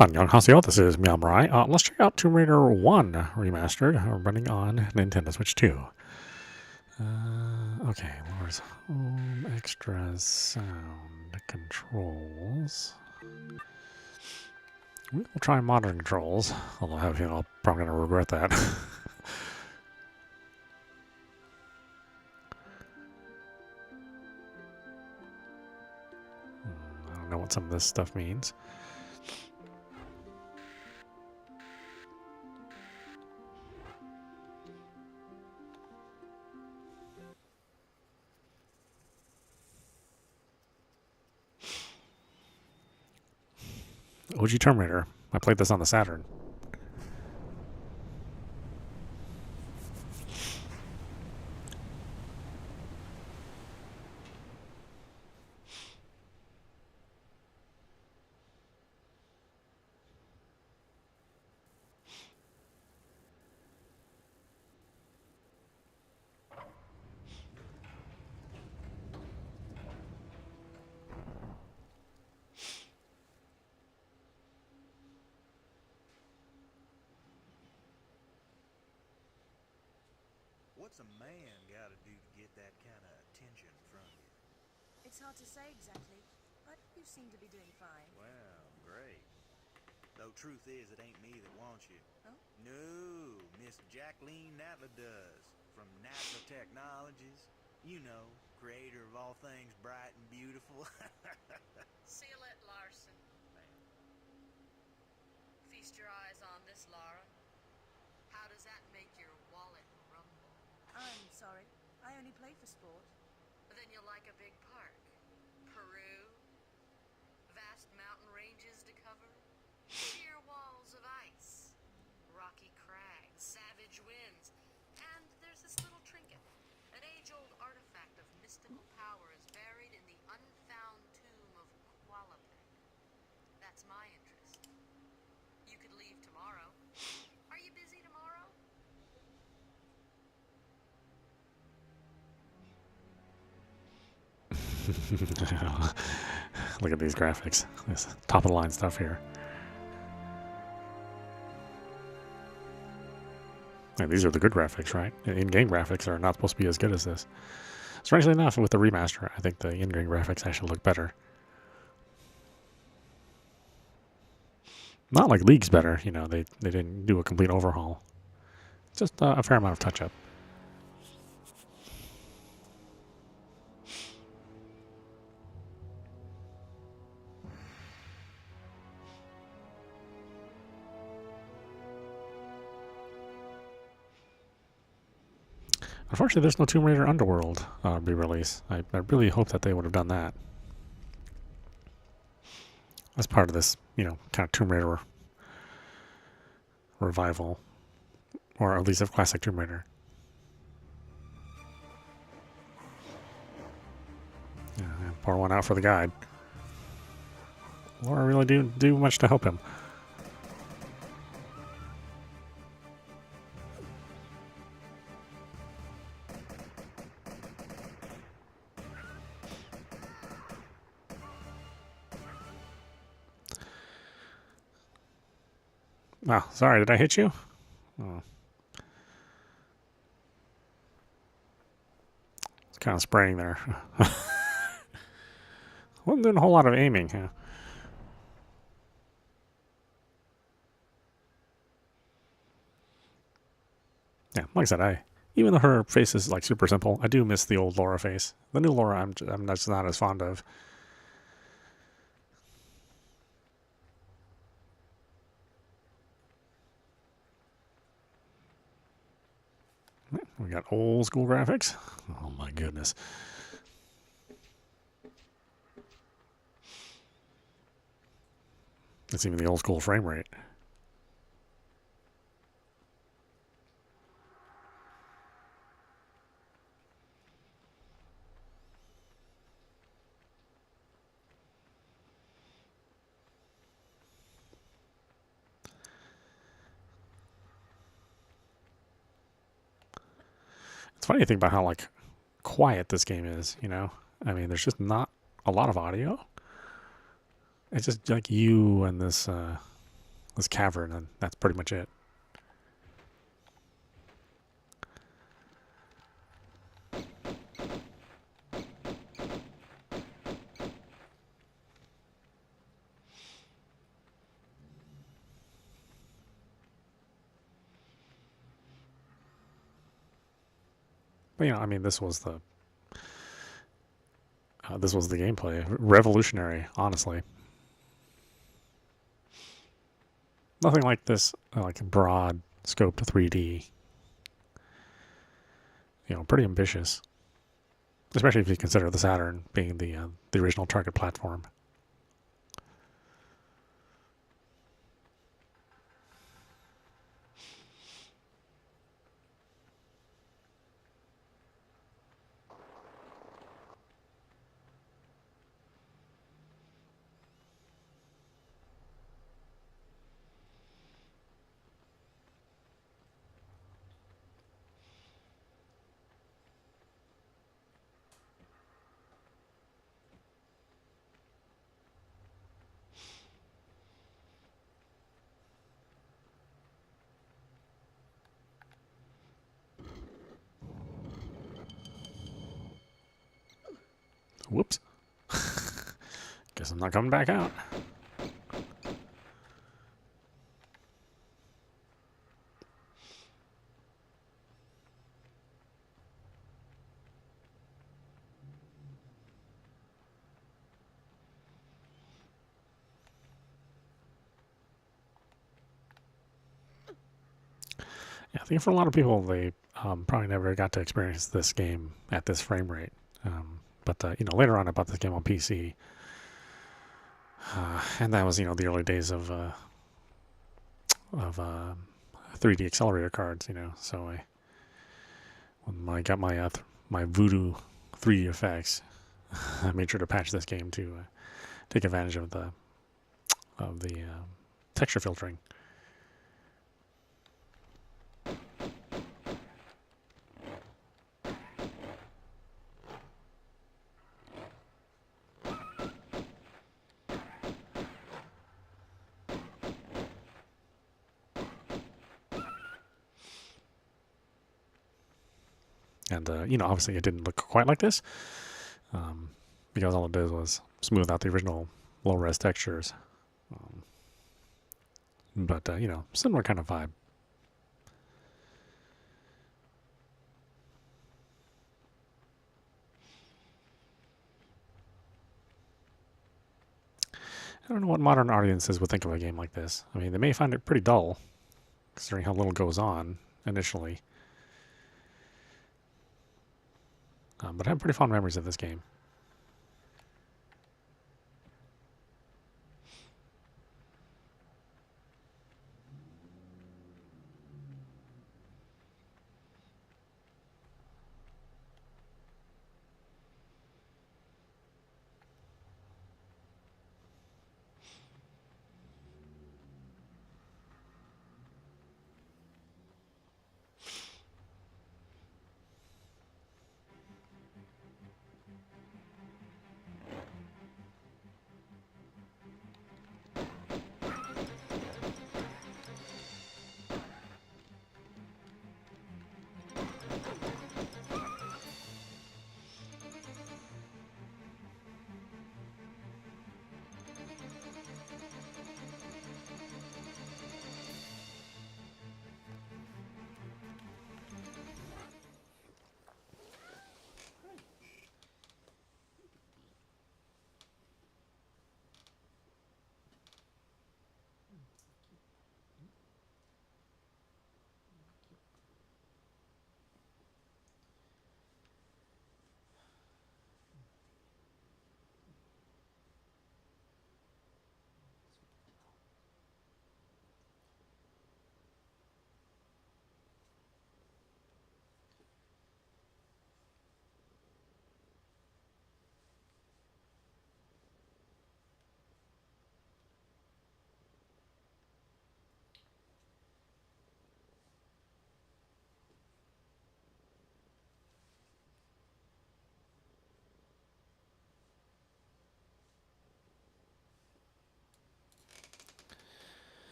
Annyeonghaseyo, this is meowmurai. Let's check out Tomb Raider 1 Remastered, running on Nintendo Switch 2. Okay, Laura's home, extras, sound, controls. We'll try modern controls, although I have a feeling I'm probably going to regret that. I don't know what some of this stuff means. OG Tomb Raider. I played this on the Saturn. What's a man gotta do to get that kind of attention from you? It's hard to say exactly, but you seem to be doing fine. Well, great. Though truth is, it ain't me that wants you. Oh? No, Miss Jacqueline Natla does. From Natla Technologies. You know, creator of all things bright and beautiful. Seal it, Larson. Feast your eyes on this, Laura. How does that make your wallet rumble? I'm sorry. I only play for sport. Then you'll like a big park. Peru. Vast mountain ranges to cover. Sheer walls of ice. Rocky crags. Savage winds. And there's this little trinket. An age-old artifact of mystical powers buried in the unfound tomb of Qualapec. That's my interest. You could leave tomorrow. Are you busy tomorrow? Look at these graphics. This top of the line stuff here. And these are the good graphics, right? In-game graphics are not supposed to be as good as this. Strangely enough, with the remaster, I think the in-game graphics actually look better. Not like League's better, you know, they didn't do a complete overhaul. Just a fair amount of touch-up. Unfortunately, there's no Tomb Raider Underworld re-release. I really hope that they would have done that. As part of this, you know, kind of Tomb Raider revival. Or at least a classic Tomb Raider. Yeah, pour one out for the guide. Laura really didn't do much to help him. Oh, sorry, did I hit you? Oh. It's kind of spraying there. Wasn't doing a whole lot of aiming, huh? Yeah, like I said, even though her face is like super simple, I do miss the old Laura face. The new Laura, I'm just not as fond of. We got old school graphics. Oh my goodness. It's even the old school frame rate. It's funny to think about how like quiet this game is, you know? I mean, there's just not a lot of audio. It's just like you and this this cavern, and that's pretty much it. But I mean, this was the gameplay. Revolutionary, honestly. Nothing like this, like broad scope to 3D. Pretty ambitious, especially if you consider the Saturn being the original target platform. Whoops. Guess I'm not coming back out. Yeah, I think for a lot of people, they probably never got to experience this game at this frame rate. But later on, I bought this game on PC, and that was the early days of 3D accelerator cards. So when I got my Voodoo 3D effects, I made sure to patch this game to take advantage of the texture filtering. And obviously it didn't look quite like this, because all it did was smooth out the original low-res textures. But similar kind of vibe. I don't know what modern audiences would think of a game like this. I mean, they may find it pretty dull, considering how little goes on initially. But I have pretty fond memories of this game.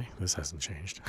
Okay, this hasn't changed.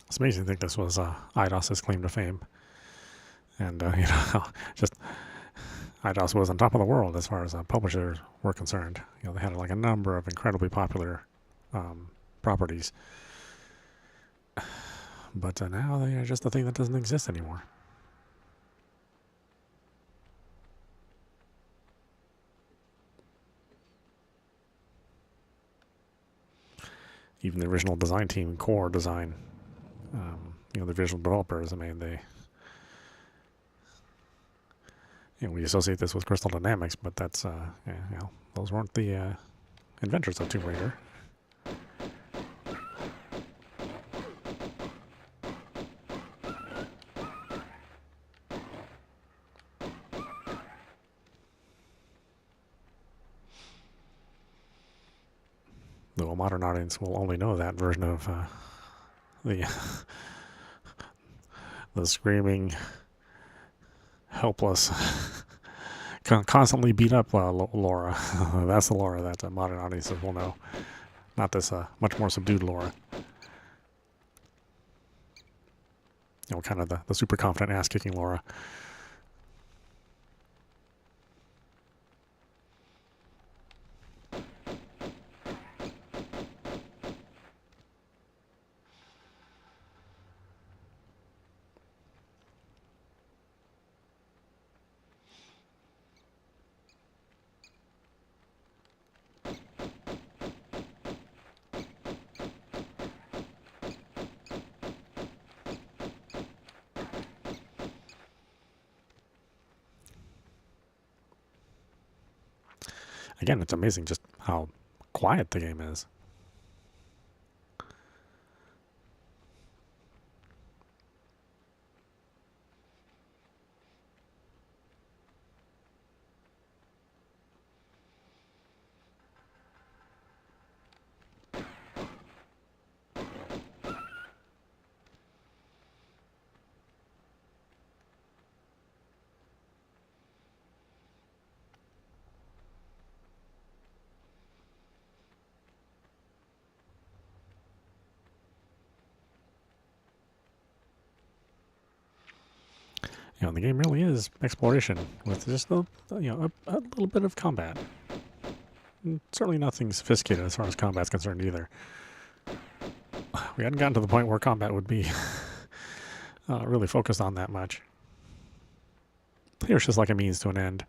It's amazing to think this was IDOS's claim to fame. And, just IDOS was on top of the world as far as publishers were concerned. They had like a number of incredibly popular properties. But now they are just a thing that doesn't exist anymore. Even the original design team, core design, the visual developers, I mean, we associate this with Crystal Dynamics, but that's, those weren't the inventors of Tomb Raider. Though a modern audience will only know that version of the the screaming, helpless, constantly beat up Laura. That's the Laura that modern audiences will know, not this much more subdued Laura. Kind of the super confident ass-kicking Laura. Again, it's amazing just how quiet the game is. You know, the game really is exploration with just a little bit of combat. And certainly nothing sophisticated as far as combat's concerned either. We hadn't gotten to the point where combat would be really focused on that much. Here it's just like a means to an end.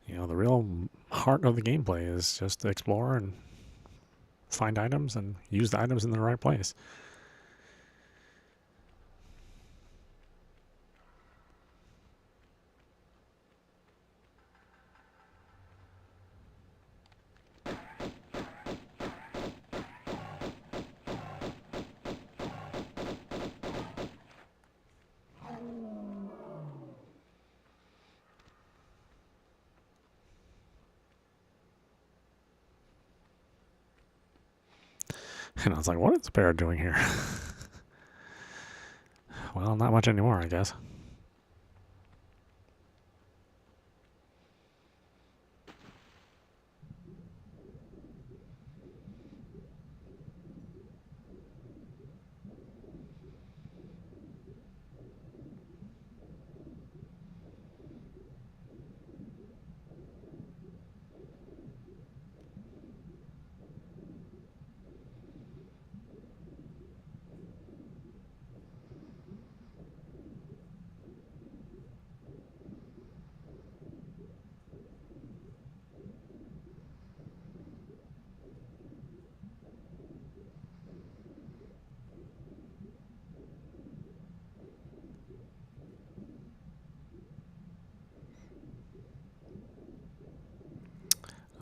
You know, the real heart of the gameplay is just to explore and find items and use the items in the right place. And I was like, what is the bear doing here? Well, not much anymore, I guess.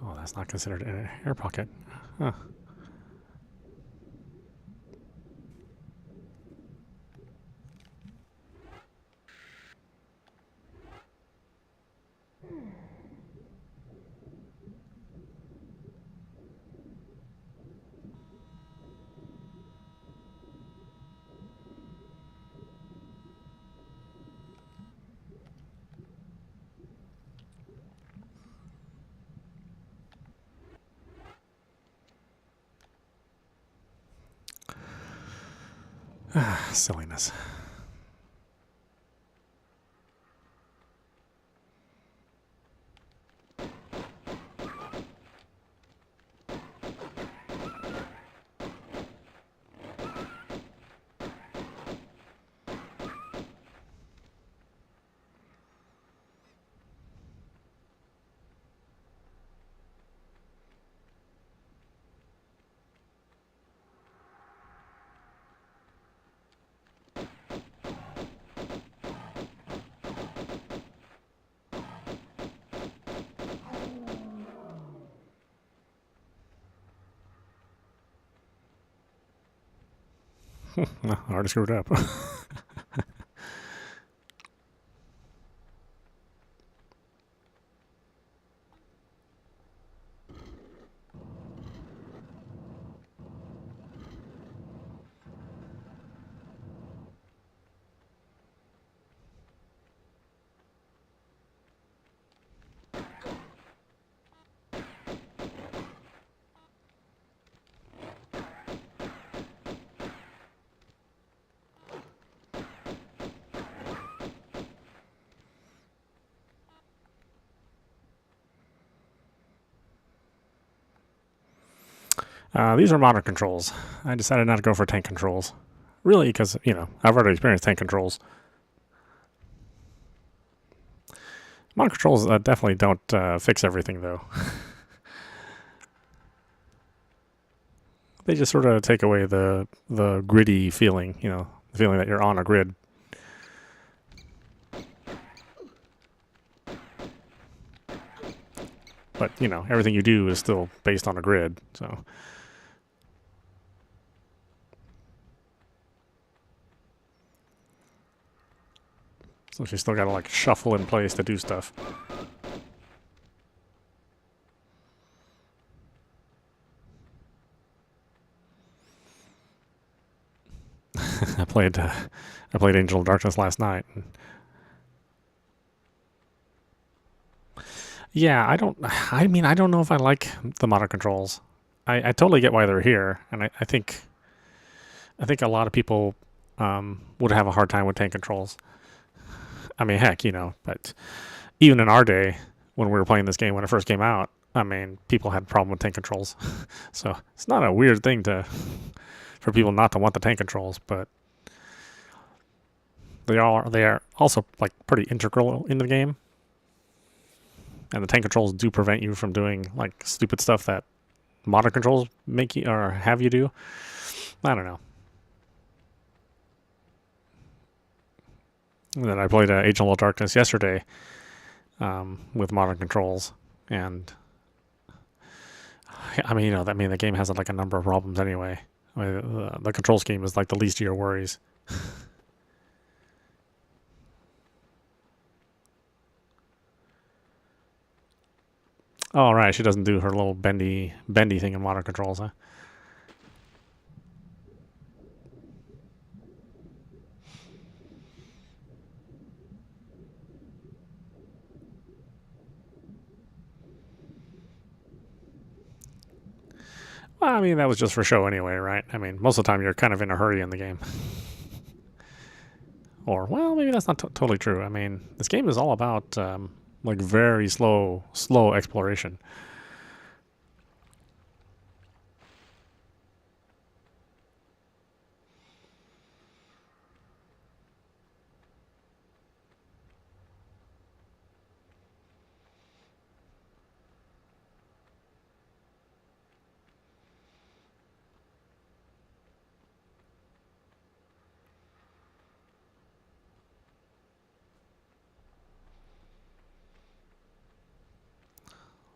Oh, that's not considered an air pocket. Huh. Silliness. I already screwed up. These are modern controls. I decided not to go for tank controls. Really, because, you know, I've already experienced tank controls. Modern controls definitely don't fix everything, though. They just sort of take away the gritty feeling, you know, the feeling that you're on a grid. But, you know, everything you do is still based on a grid, so... So you still gotta, like, shuffle in place to do stuff. I played Angel of Darkness last night. Yeah, I mean, I don't know if I like the modern controls. I totally get why they're here, and I think a lot of people would have a hard time with tank controls. I mean, heck, but even in our day, when we were playing this game when it first came out, I mean, people had a problem with tank controls. So it's not a weird thing for people not to want the tank controls, but they are also like pretty integral in the game. And the tank controls do prevent you from doing like stupid stuff that modern controls make you or have you do. I don't know. And then I played Agent of Darkness yesterday with modern controls, and I mean, the game has like a number of problems anyway. I mean, the control scheme is like the least of your worries. Oh, right, she doesn't do her little bendy thing in modern controls, huh? Well, I mean, that was just for show anyway, right? I mean, most of the time you're kind of in a hurry in the game. Or, well, maybe that's not totally true. I mean, this game is all about like very slow exploration.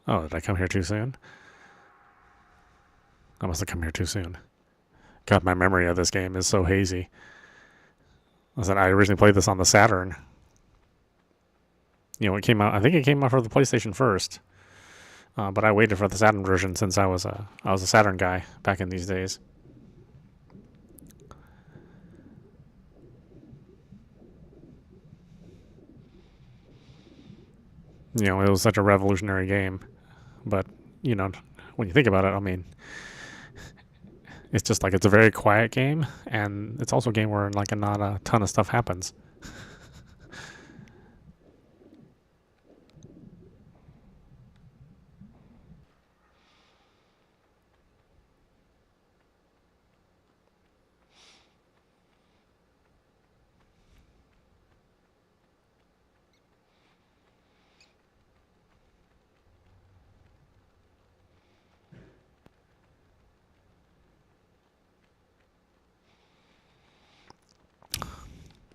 Oh, did I come here too soon? I must have come here too soon. God, my memory of this game is so hazy. I said I originally played this on the Saturn. It came out. I think it came out for the PlayStation first, but I waited for the Saturn version since I was a Saturn guy back in these days. It was such a revolutionary game, but when you think about it, I mean, it's just like it's a very quiet game, and it's also a game where like not a ton of stuff happens.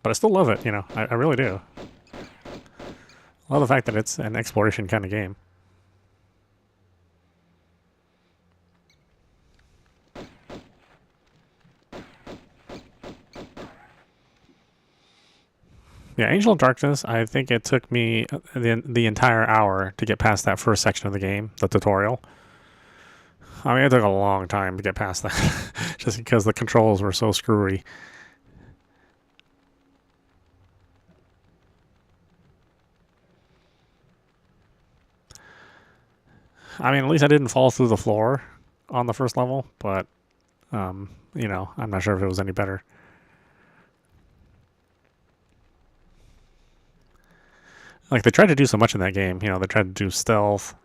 But I still love it, I really do. I love the fact that it's an exploration kind of game. Yeah, Angel of Darkness, I think it took me the entire hour to get past that first section of the game, the tutorial. I mean, it took a long time to get past that, just because the controls were so screwy. I mean, at least I didn't fall through the floor on the first level, but, I'm not sure if it was any better. Like, they tried to do so much in that game. They tried to do stealth,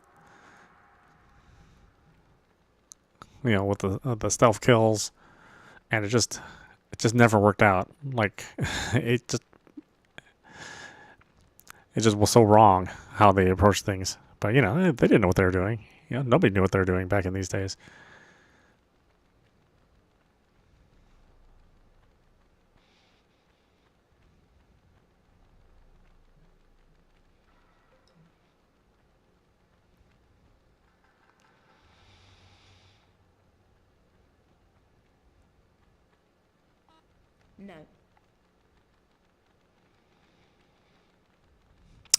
with the stealth kills, and it just never worked out. Like, it just was so wrong how they approached things. But they didn't know what they were doing. Nobody knew what they were doing back in these days. No.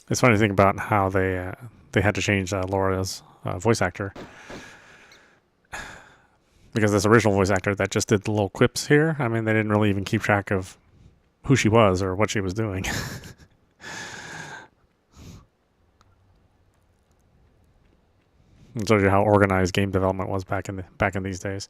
It's funny to think about how they had to change Laura's voice actor. Because this original voice actor that just did the little quips here, I mean, they didn't really even keep track of who she was or what she was doing. It shows you how organized game development was back in these days.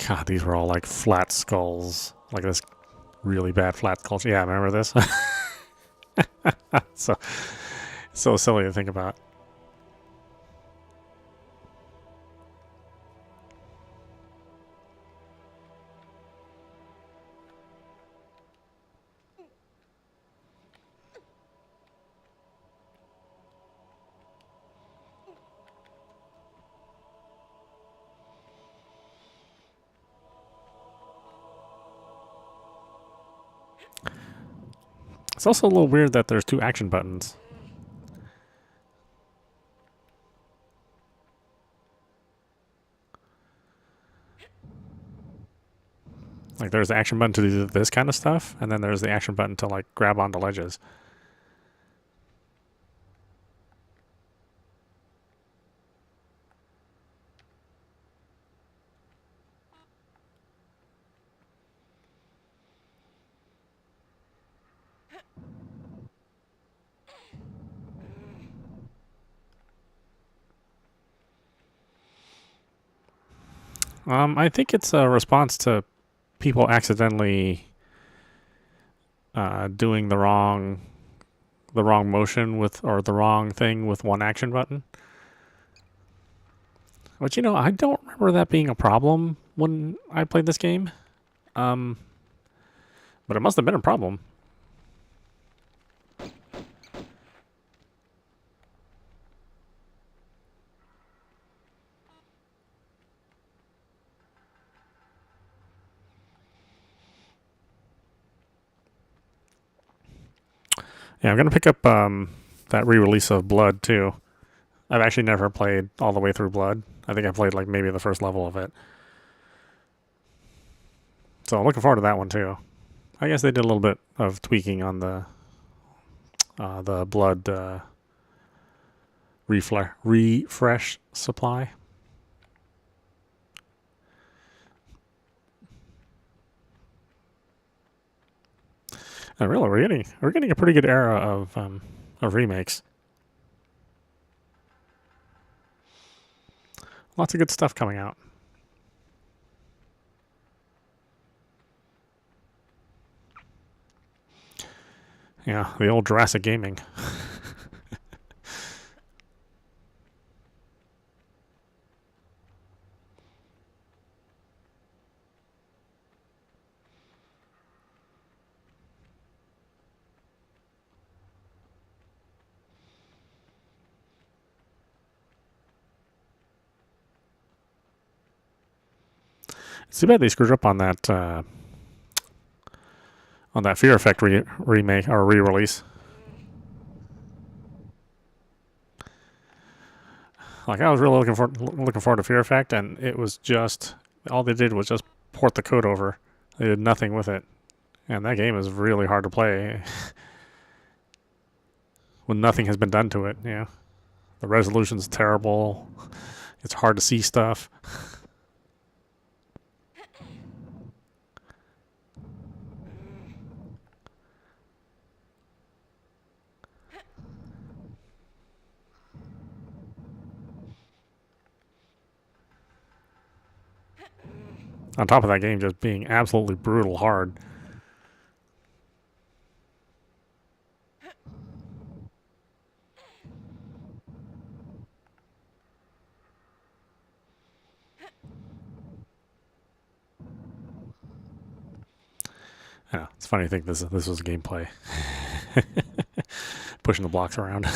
God, these were all like flat skulls, like this really bad flat skulls. Yeah, remember this? So silly to think about. It's also a little weird that there's two action buttons. Like there's the action button to do this kind of stuff, and then there's the action button to like grab onto ledges. I think it's a response to people accidentally doing the wrong motion with, or the wrong thing with one action button. But you know, I don't remember that being a problem when I played this game. But it must have been a problem. Yeah, I'm gonna pick up that re-release of Blood too. I've actually never played all the way through Blood. I think I played like maybe the first level of it. So I'm looking forward to that one too. I guess they did a little bit of tweaking on the Blood refresh supply. And really, we're getting a pretty good era of remakes. Lots of good stuff coming out. Yeah, the old Jurassic Gaming. It's too bad they screwed up on that Fear Effect remake or re-release. Like I was really looking forward to Fear Effect, and it was just all they did was just port the code over. They did nothing with it, and that game is really hard to play when nothing has been done to it. You know, the resolution's terrible. It's hard to see stuff. On top of that game just being absolutely brutal hard. I know, it's funny to think this was gameplay. Pushing the blocks around.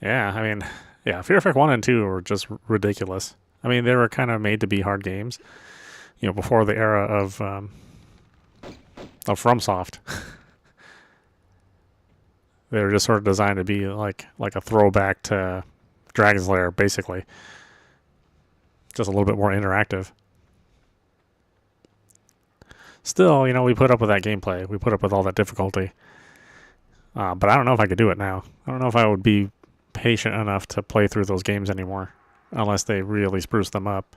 Yeah, I mean, yeah, Fear Effect 1 and 2 were just ridiculous. I mean, they were kind of made to be hard games, you know, before the era of FromSoft. They were just sort of designed to be like a throwback to Dragon's Lair, basically. Just a little bit more interactive. Still, you know, we put up with that gameplay. We put up with all that difficulty. But I don't know if I could do it now. I don't know if I would be patient enough to play through those games anymore, unless they really spruce them up.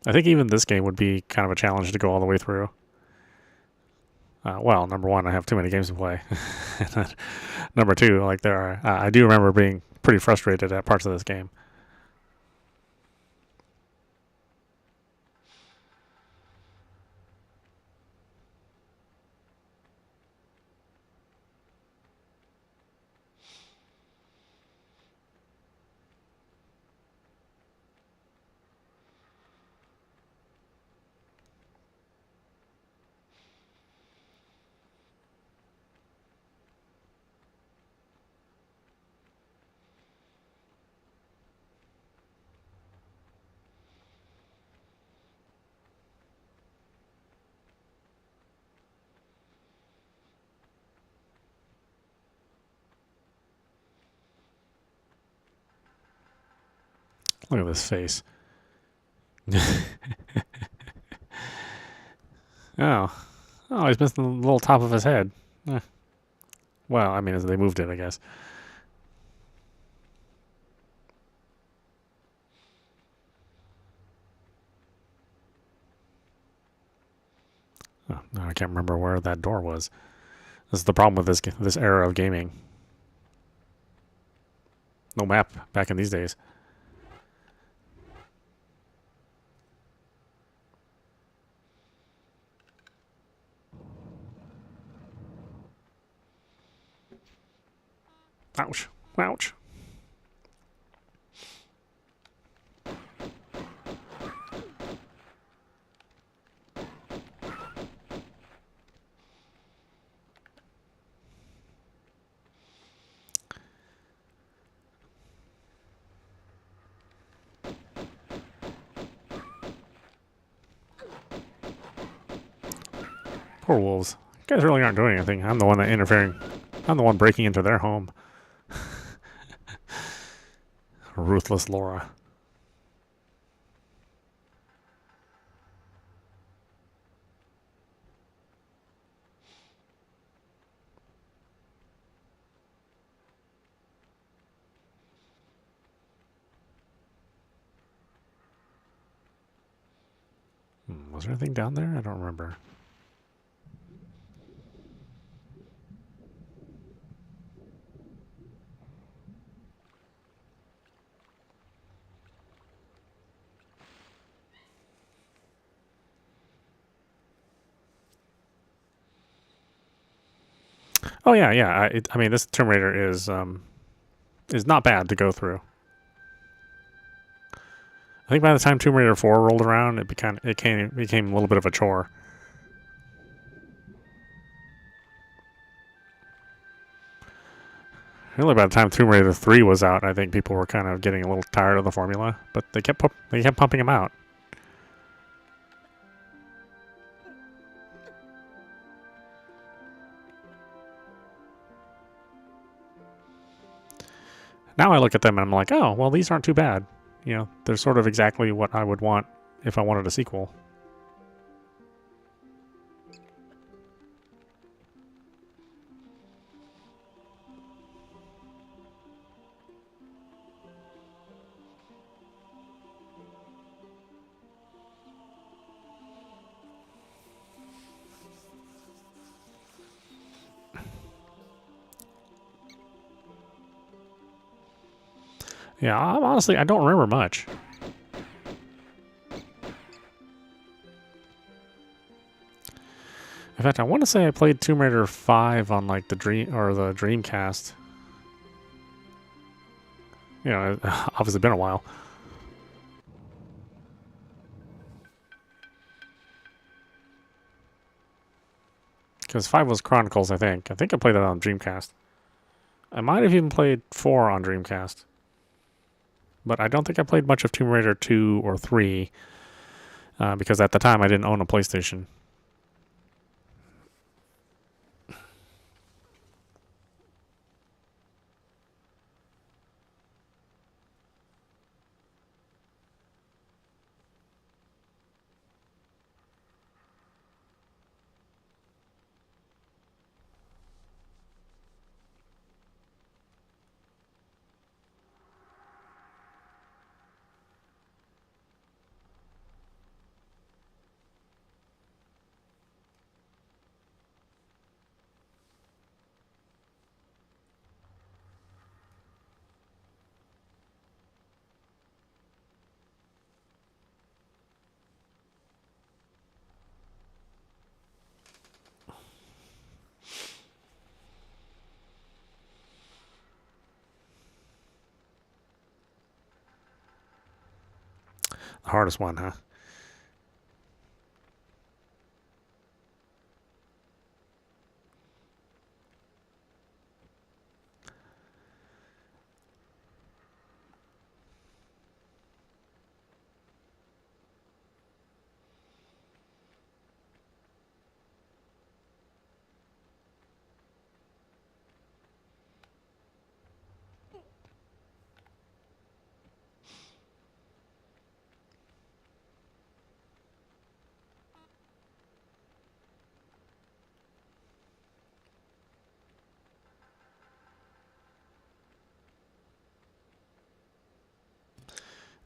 I think even this game would be kind of a challenge to go all the way through. Well, number one, I have too many games to play. Number two, like I do remember being pretty frustrated at parts of this game. Look at this face. Oh. Oh, he's missing the little top of his head. Eh. Well, I mean, as they moved it, I guess. Oh, no, I can't remember where that door was. This is the problem with this era of gaming. No map back in these days. Ouch. Ouch. Poor wolves. You guys really aren't doing anything. I'm the one that interfering. I'm the one breaking into their home. Ruthless Laura. Was there anything down there? I don't remember. Oh yeah, yeah. I mean, this Tomb Raider is not bad to go through. I think by the time Tomb Raider 4 rolled around, it became a little bit of a chore. Really, by the time Tomb Raider 3 was out, I think people were kind of getting a little tired of the formula, but they kept pumping them out. Now I look at them and I'm like, oh, well, these aren't too bad. You know, they're sort of exactly what I would want if I wanted a sequel. Yeah, honestly, I don't remember much. In fact, I want to say I played Tomb Raider 5 on like the Dreamcast. You know, it's obviously been a while. Because 5 was Chronicles, I think. I think I played that on Dreamcast. I might have even played 4 on Dreamcast. But I don't think I played much of Tomb Raider 2 or 3. Because at the time I didn't own a PlayStation. The hardest one, huh?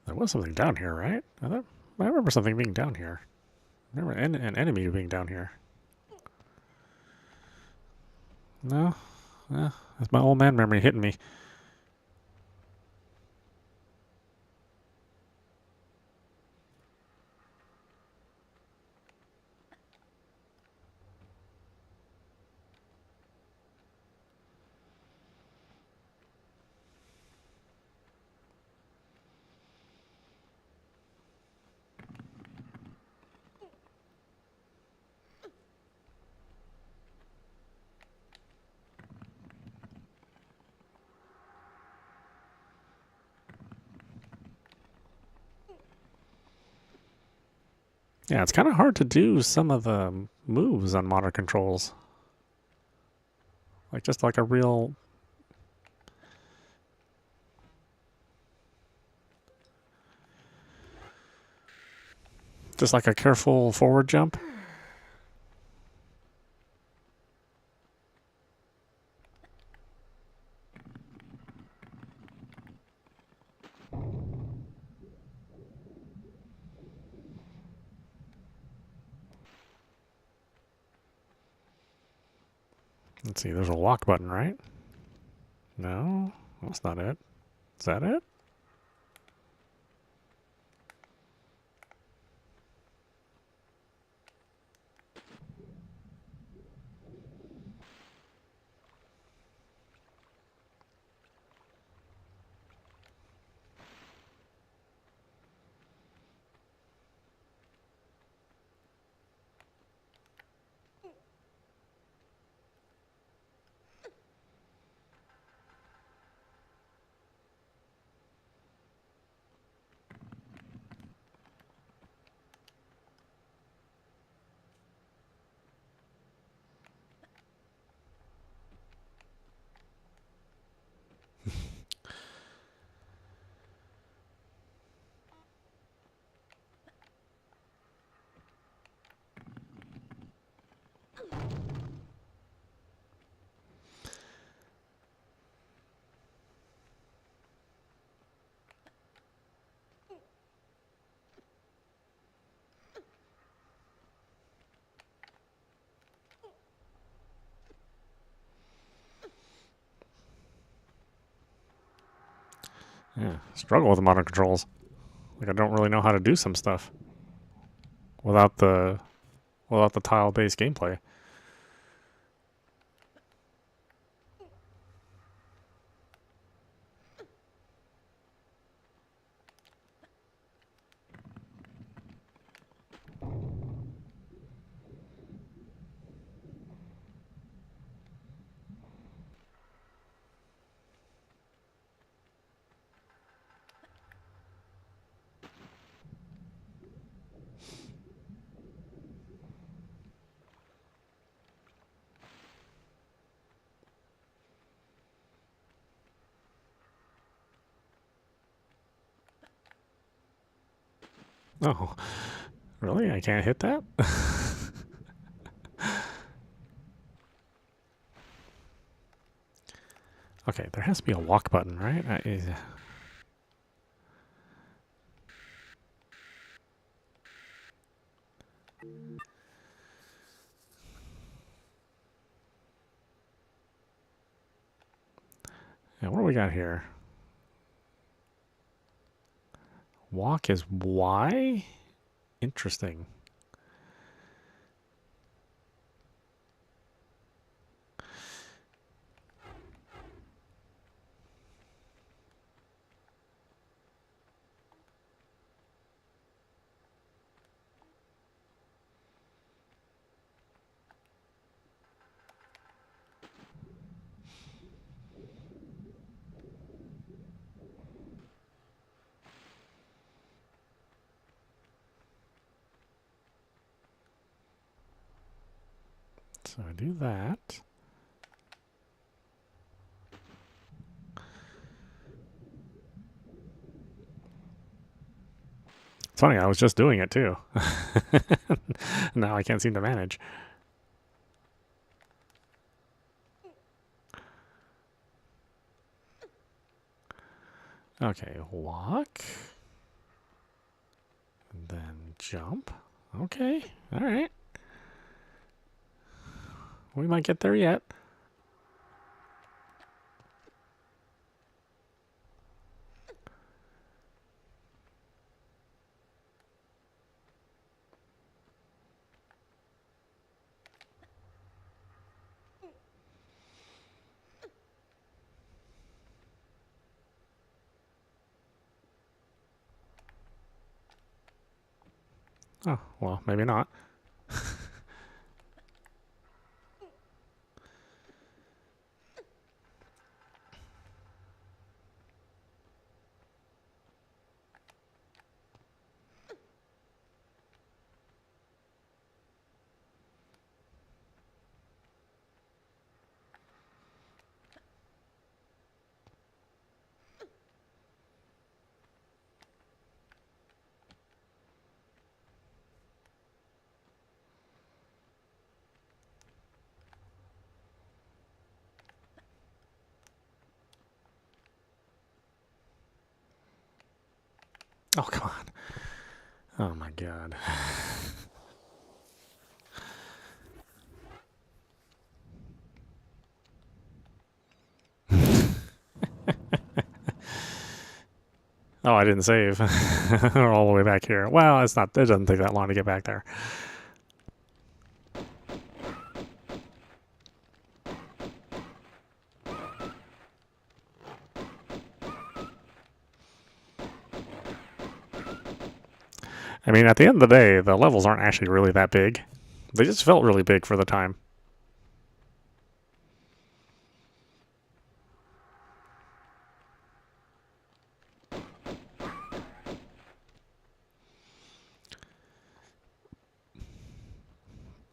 There was something down here, right? I remember something being down here. I remember an enemy being down here. No? That's my old man memory hitting me. Yeah, it's kind of hard to do some of the moves on modern controls. Like, just like a real... Just like a careful forward jump. Let's see, there's a walk button, right? No, that's not it. Is that it? Yeah, struggle with the modern controls. Like I don't really know how to do some stuff without the tile-based gameplay. Oh, really? I can't hit that? Okay, there has to be a walk button, right? Yeah, what do we got here? Walk is Y? Interesting. So I do that. It's funny, I was just doing it too. Now I can't seem to manage. Okay, walk. And then jump. Okay, alright. We might get there yet. Oh, well, maybe not. Oh, come on. Oh, my God. Oh, I didn't save. We're all the way back here. Well, it's not. It doesn't take that long to get back there. I mean, at the end of the day, the levels aren't actually really that big. They just felt really big for the time.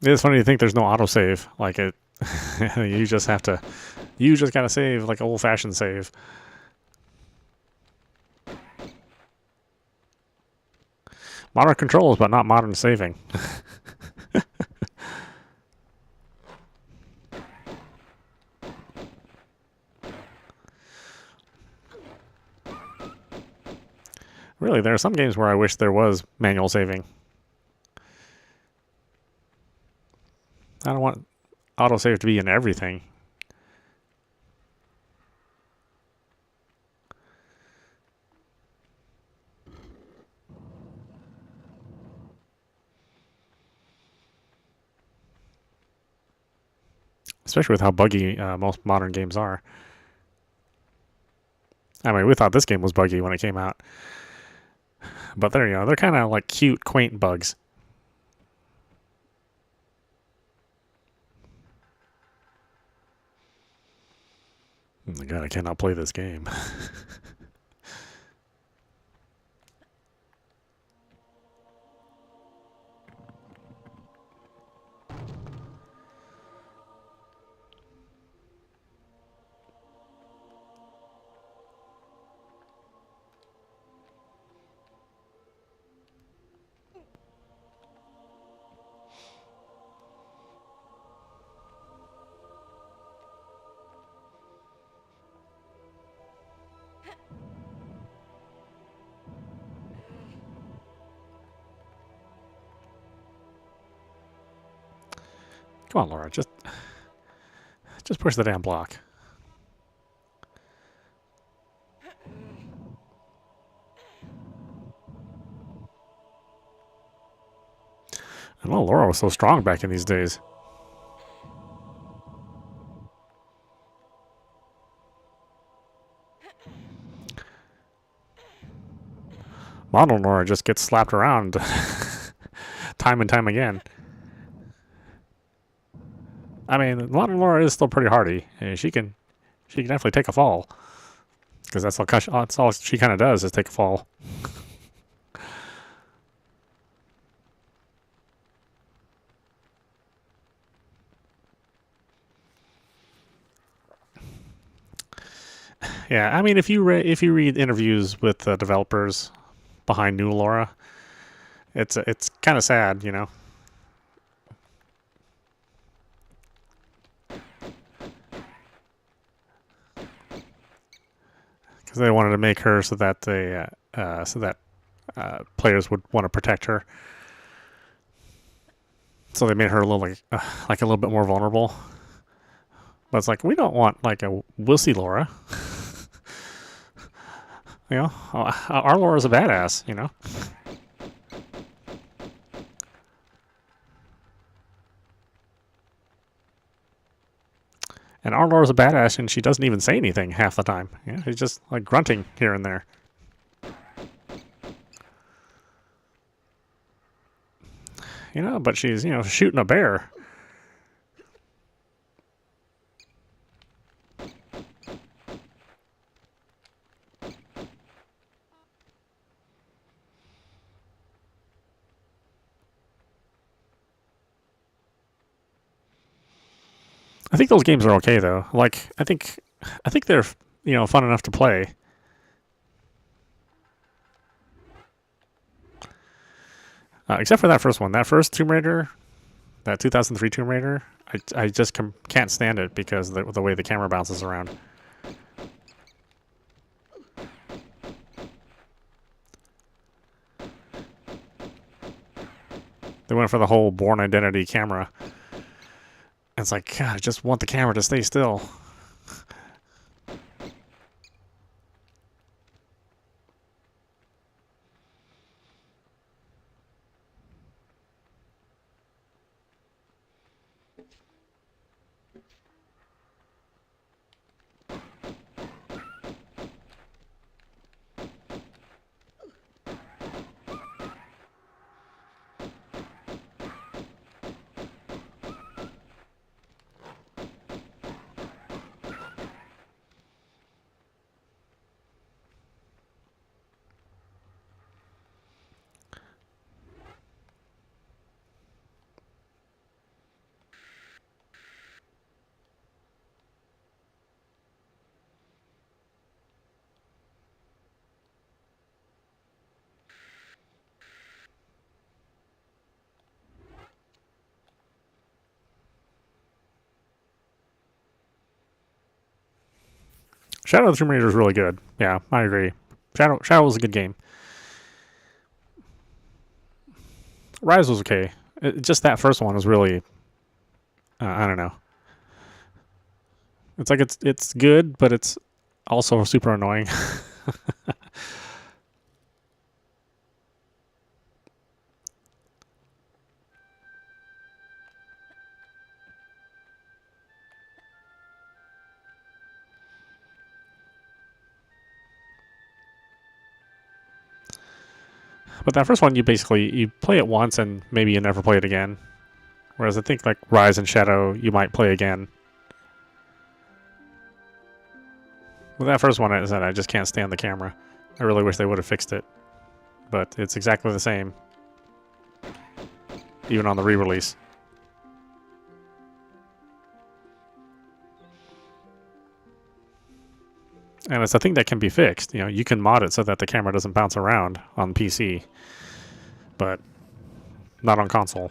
It's funny to think there's no autosave. Like it, you just have to. You just gotta save like old-fashioned save. Modern controls, but not modern saving. Really, there are some games where I wish there was manual saving. I don't want autosave to be in everything. especially with how buggy most modern games are. I mean, we thought this game was buggy when it came out, but they're kind of like cute, quaint bugs. Oh my god, I cannot play this game. Come on, Laura, just push the damn block. I know Laura was so strong back in these days. Modern Laura just gets slapped around time and time again. I mean, modern Laura is still pretty hardy. She can definitely take a fall, because that's all she kind of does is take a fall. Yeah, I mean, if you read interviews with the developers behind New Laura, it's kind of sad, you know. Because they wanted to make her so that players would want to protect her. So they made her a little like a little bit more vulnerable. But it's like, we don't want like a wussy Laura. You know, our Laura's a badass. You know. And our Laura's a badass, and she doesn't even say anything half the time. Yeah, she's just like grunting here and there. You know, but she's shooting a bear. I think those games are okay though. Like I think they're fun enough to play. Except for that first one, that first Tomb Raider, that 2003 Tomb Raider. I just can't stand it because the way the camera bounces around. They went for the whole Born Identity camera. It's like, God, I just want the camera to stay still. Shadow of the Tomb Raider is really good. Yeah, I agree. Shadow was a good game. Rise was okay. Just that first one was really, I don't know. It's like it's good, but it's also super annoying. But that first one, you play it once and maybe you never play it again. Whereas I think like Rise and Shadow, you might play again. With that first one, I said I just can't stand the camera. I really wish they would have fixed it. But it's exactly the same. Even on the re-release. And it's a thing that can be fixed. You know, you can mod it so that the camera doesn't bounce around on PC. But not on console.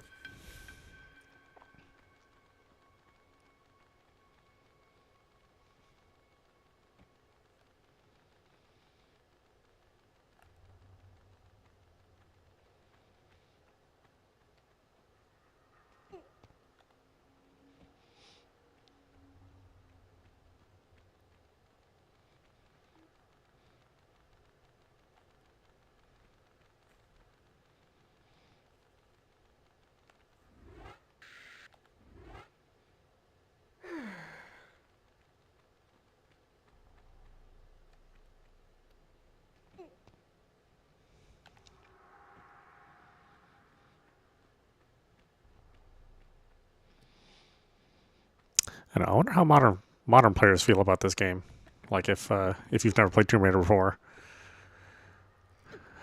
And I wonder how modern players feel about this game. Like if you've never played Tomb Raider before.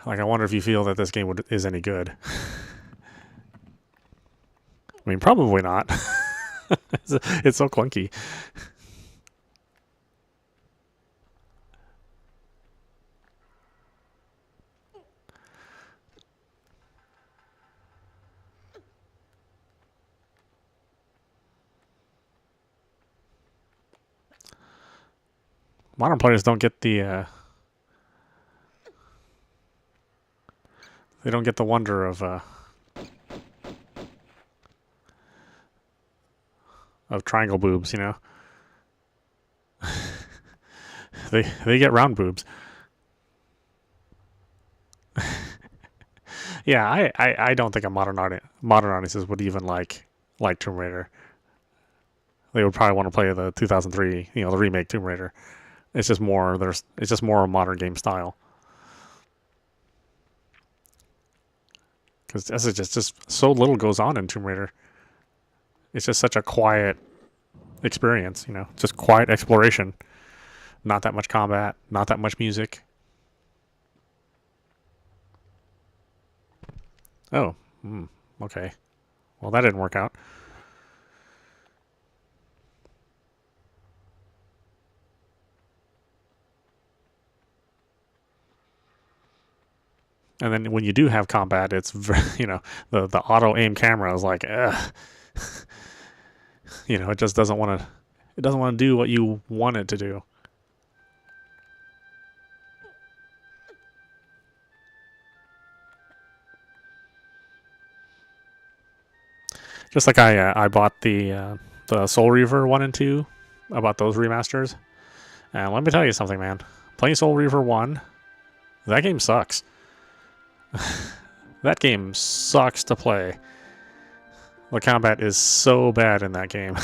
Like I wonder if you feel that this game is any good. I mean, probably not. It's so clunky. Modern players don't get the they don't get the wonder of triangle boobs, you know. They get round boobs. Yeah, I don't think a modern audiences would even like Tomb Raider. They would probably want to play the 2003, you know, the remake Tomb Raider. It's just more a modern game style. Because as it's just so little goes on in Tomb Raider. It's just such a quiet experience, you know, just quiet exploration. Not that much combat, not that much music. Oh, okay. Well, that didn't work out. And then when you do have combat, it's very, you know, the auto aim camera is like, ugh. You know, it just doesn't want to do what you want it to do. Just like I bought the Soul Reaver 1 and 2. I bought those remasters. And let me tell you something, man. Playing Soul Reaver 1, that game sucks. That game sucks to play. The combat is so bad in that game.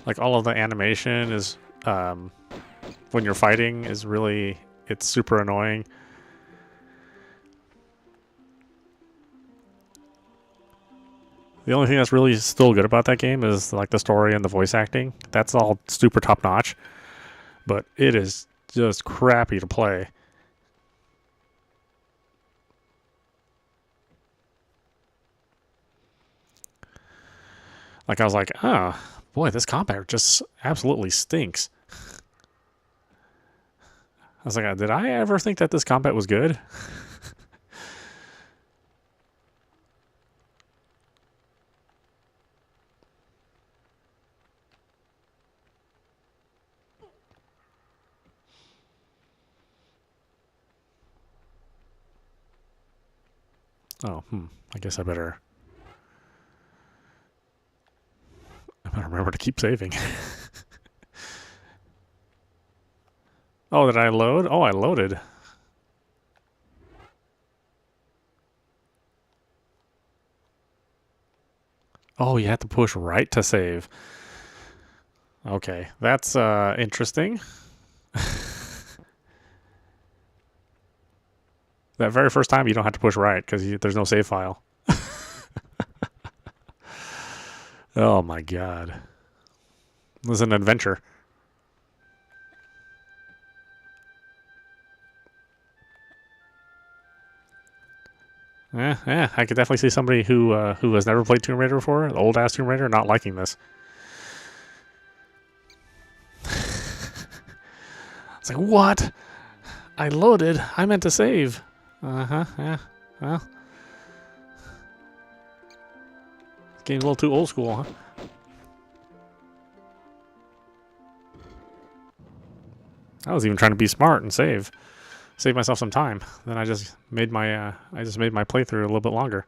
Like all of the animation is when you're fighting is really, it's super annoying. The only thing that's really still good about that game is like the story and the voice acting. That's all super top notch. But it is just crappy to play. Like I was like, oh boy, this combat just absolutely stinks. I was like, did I ever think that this combat was good? Oh, I guess I better remember to keep saving. Oh, did I load? Oh, I loaded. Oh, you have to push right to save. Okay, that's interesting. That very first time, you don't have to push right because there's no save file. Oh my god. This is an adventure. I could definitely see somebody who has never played Tomb Raider before, the old ass Tomb Raider, not liking this. It's like, what? I loaded. I meant to save. Uh-huh, yeah. Well. This game's a little too old school, huh? I was even trying to be smart and save myself some time. Then I just made my playthrough a little bit longer.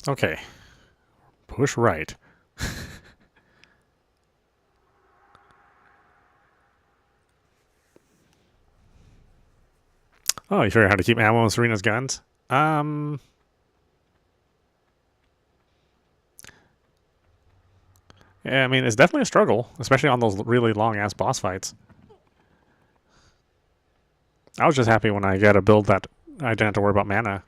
Okay. Push right. Oh, you figured out how to keep ammo in Serena's guns? Yeah, I mean, it's definitely a struggle, especially on those really long-ass boss fights. I was just happy when I got a build that I didn't have to worry about mana.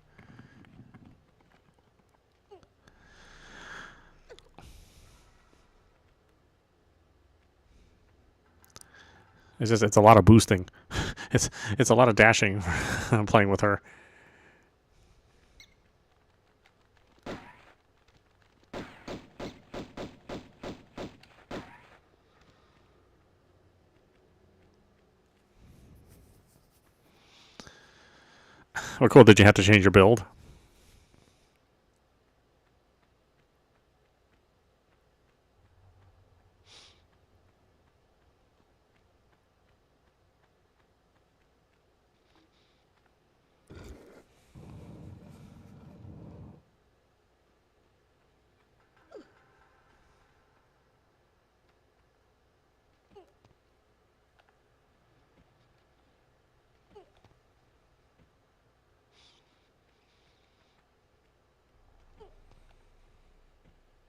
It's a lot of boosting. it's a lot of dashing. I'm playing with her. Oh, cool. Did you have to change your build?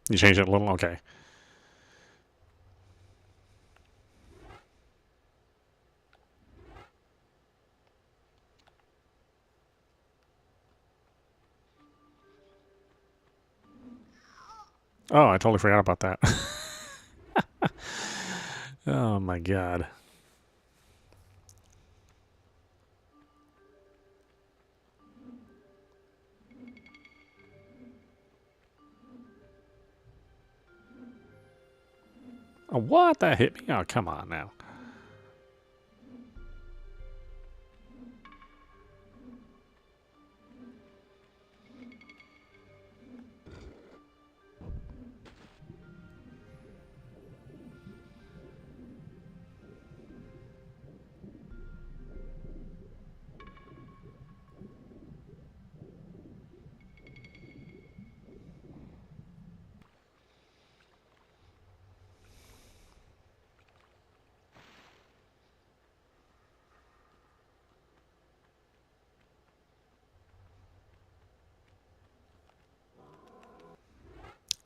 You changed it a little? Okay. Oh, I totally forgot about that. Oh my god. Oh, what? That hit me? Oh, come on now.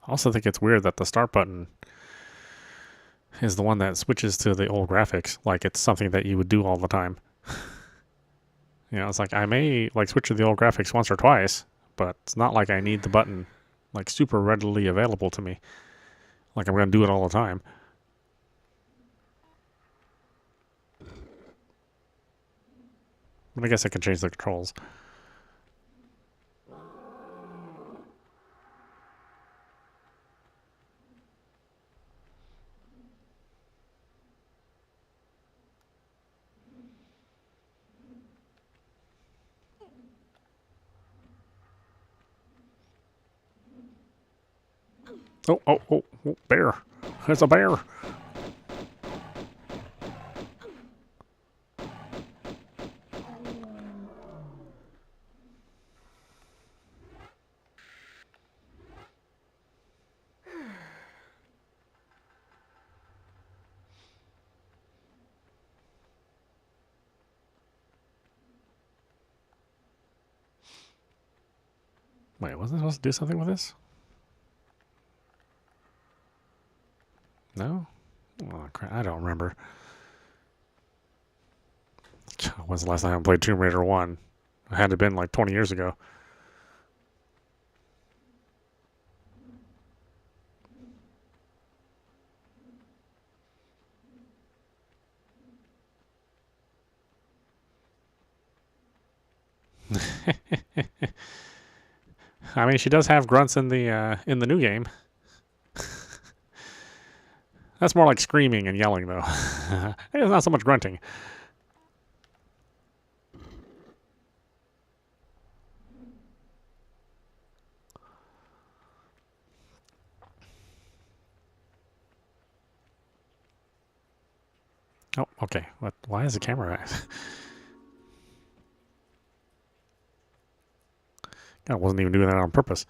I also think it's weird that the start button is the one that switches to the old graphics, like it's something that you would do all the time. You know, it's like I may like switch to the old graphics once or twice, but it's not like I need the button like super readily available to me. Like I'm gonna do it all the time. But I guess I can change the controls. Oh, bear. There's a bear. Wait, wasn't I supposed to do something with this? No? Oh, crap. I don't remember. When's the last time I played Tomb Raider 1? It had to have been like 20 years ago. I mean, she does have grunts in the new game. That's more like screaming and yelling, though. It's not so much grunting. Oh, okay. What? Why is the camera? I wasn't even doing that on purpose.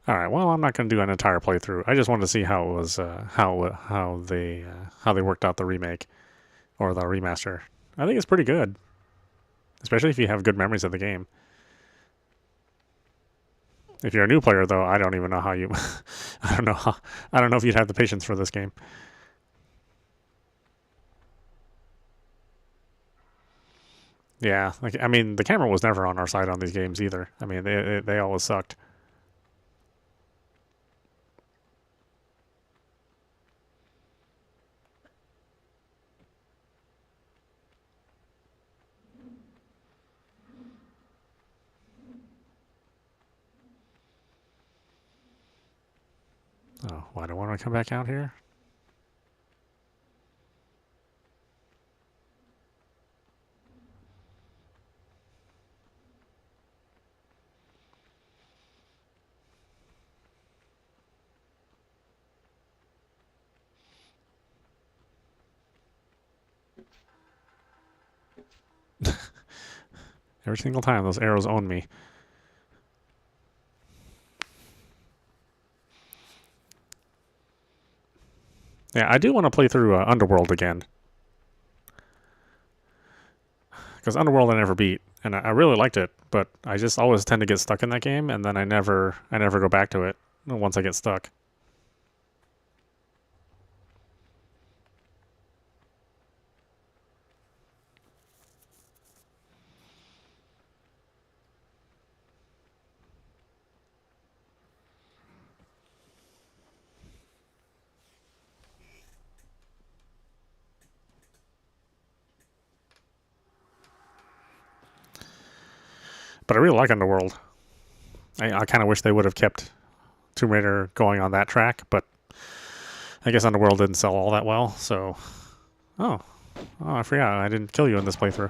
All right. Well, I'm not going to do an entire playthrough. I just wanted to see how it was, how they worked out the remake or the remaster. I think it's pretty good, especially if you have good memories of the game. If you're a new player, though, I don't even know how you. I don't know. I don't know if you'd have the patience for this game. Yeah, like I mean, the camera was never on our side on these games either. I mean, they always sucked. Oh, why do I want to come back out here? Every single time those arrows own me. Yeah, I do want to play through Underworld again. Because Underworld I never beat, and I really liked it, but I just always tend to get stuck in that game, and then I never go back to it once I get stuck. But I really like Underworld. I kind of wish they would have kept Tomb Raider going on that track, but I guess Underworld didn't sell all that well, so... Oh, I forgot. I didn't kill you in this playthrough.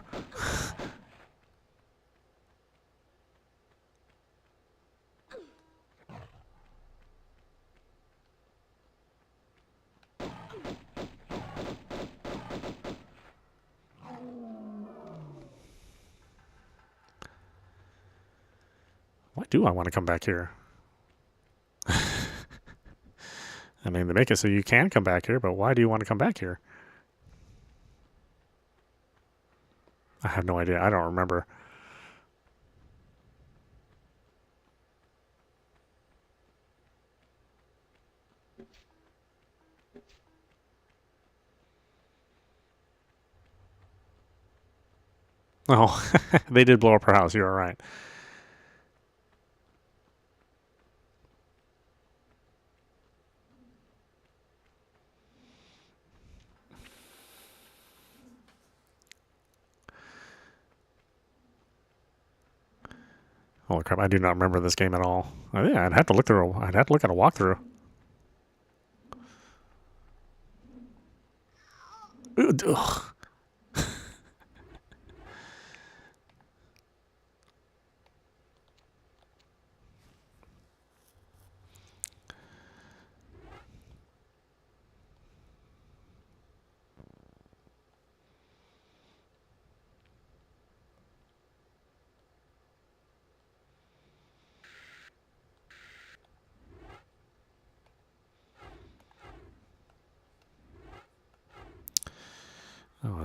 Why do I want to come back here? I mean, they make it so you can come back here, but why do you want to come back here? I have no idea. I don't remember. Oh, they did blow up her house. You're right. Holy crap! I do not remember this game at all. Yeah, I'd have to look through. I'd have to look at a walkthrough. Ugh.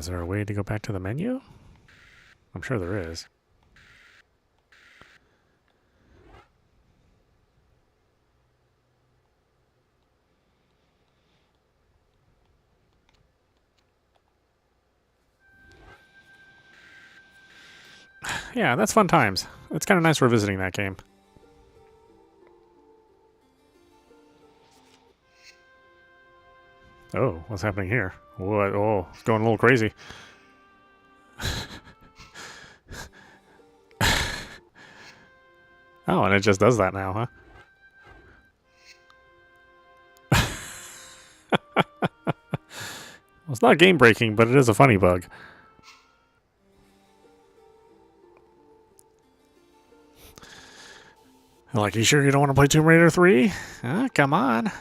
Is there a way to go back to the menu? I'm sure there is. Yeah, that's fun times. It's kind of nice revisiting that game. Oh, what's happening here? What? Oh, it's going a little crazy. Oh, and it just does that now, huh? Well, it's not game breaking, but it is a funny bug. Like, you sure you don't want to play Tomb Raider 3? Huh? Come on.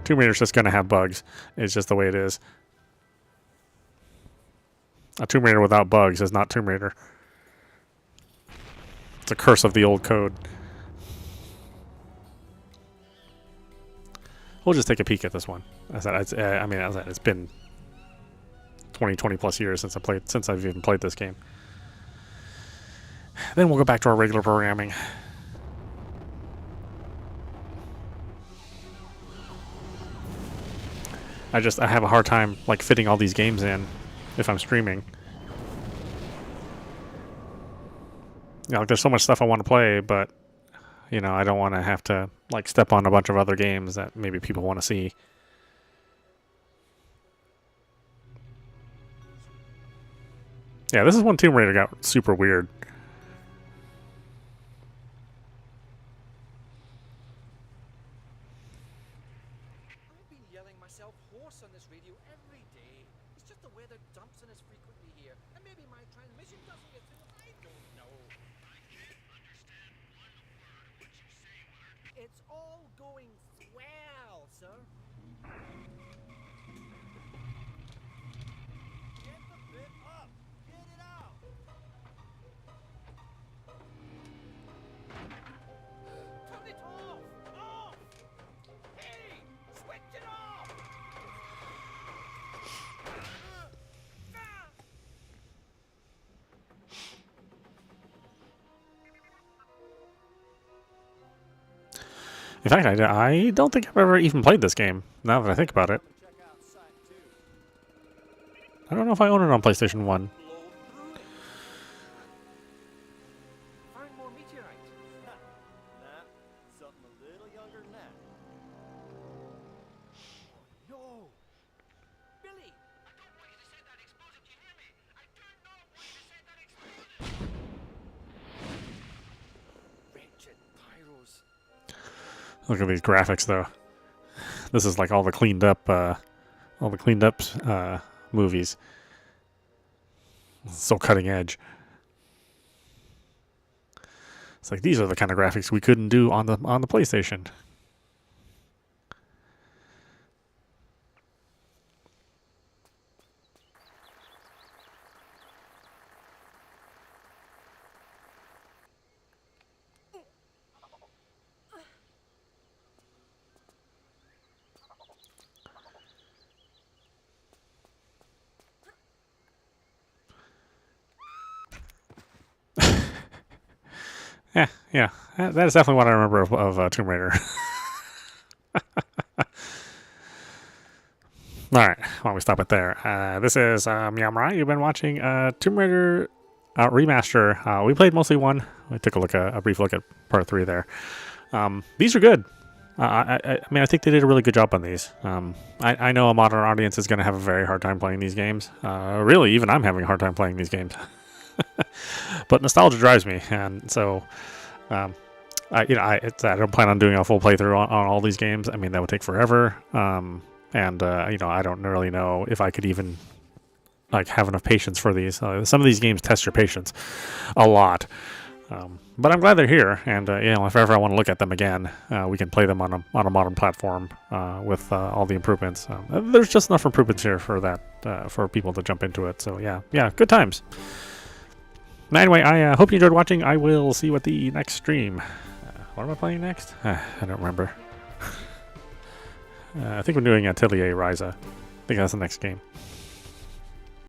Tomb Raider's just going to have bugs. It's just the way it is. A Tomb Raider without bugs is not Tomb Raider. It's a curse of the old code. We'll just take a peek at this one. As I said, it's been 20 plus years since I've even played this game. Then we'll go back to our regular programming. I have a hard time like fitting all these games in if I'm streaming. You know, like, there's so much stuff I want to play, but you know, I don't want to have to like step on a bunch of other games that maybe people want to see. Yeah, this is when Tomb Raider got super weird. I've been yelling myself hoarse on this radio every day. It's just the weather dumps on us frequently here, and maybe my transmission doesn't get through. I don't know. I can't understand one word what you say, Willard. It's all going swell, sir. Get the bit up. Get it out. Turn it off. Off. Hey, switch it off. In fact, I don't think I've ever even played this game, now that I think about it. Check out site 2. I don't know if I own it on PlayStation 1. Blown through it. Find more meteorites. Nah, something a little younger than that. No. Billy. I don't want you to say that explosive. Do you hear me? I don't know why you say that explosive. Wretched pyros. Look at these graphics, though. This is like all the cleaned up movies. It's so cutting edge. It's like these are the kind of graphics we couldn't do on the PlayStation. Yeah. That is definitely what I remember of Tomb Raider. Alright, why don't we stop it there? This is meowmurai. You've been watching Tomb Raider Remaster. We played mostly 1. We took a brief look at part 3 there. These are good. I mean, I think they did a really good job on these. I know a modern audience is going to have a very hard time playing these games. Really, even I'm having a hard time playing these games. But nostalgia drives me, and so I don't plan on doing a full playthrough on all these games. I mean, that would take forever, and I don't really know if I could even like have enough patience for these. Some of these games test your patience a lot, but I'm glad they're here. And if ever I want to look at them again, we can play them on a modern platform with all the improvements. There's just enough improvements here for that for people to jump into it. So yeah, good times. Anyway, I hope you enjoyed watching. I will see you at the next stream. What am I playing next? I don't remember. I think we're doing Atelier Ryza. I think that's the next game.